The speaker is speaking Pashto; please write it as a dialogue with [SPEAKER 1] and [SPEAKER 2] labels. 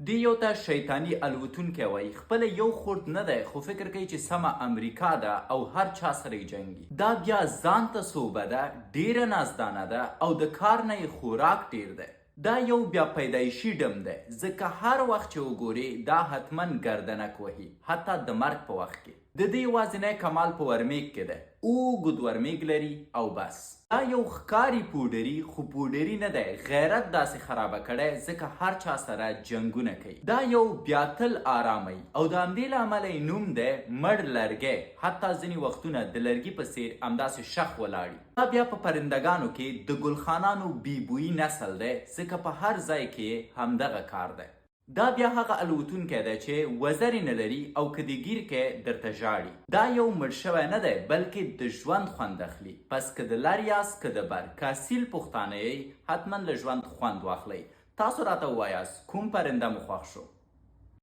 [SPEAKER 1] دی یو ته شیطاني الوتونکی وایي خپله یو خورد نه دی خو فکر کوي چې سمه امریکا ده او هر چا سره یې جنګي. دا بیا ځان ته صوبه ده، ډیره نازدانه ده او د کار نه یې خوراک ډیر دی. دا یو بیا پیدایشي ډم دی ځکه هر وخت چې وګورې دا حتما ګردنک وهي، حتی د مرګ په وخت کې. د دې یوازینی کمال په ورمیږ کې دی، اوږد ورمیږ لري او بس. دا یو ښکاري پوډري خو پوډري نه دی، غیرت داسې خرابه کړی ځکه هر چا سره جنګونه کوي. دا یو بیا تل آراموي او د همدې له امله یې نوم دی مړ لرګی. حتی ځینې وختونه د لرګي په څیر همداسې شخ ولاړي. دا بیا په پرندګانو کې د ګلخانانو بیبویي نسل دی ځکه په هر ځای کې همدغه کار دی. دا بیا هغه الوتونکی دی چې وزرې نه لري او که د ګیر کې درته ژاړي. دا یو مړ شوی نه دی بلکې د ژوند خوند اخلي. پس که د لر یاست که د بر، که اصیل پښتانه یئ حتما له ژوند خوند واخلئ. تاسو راته ووایاست کوم پرنده مو خوښ شو؟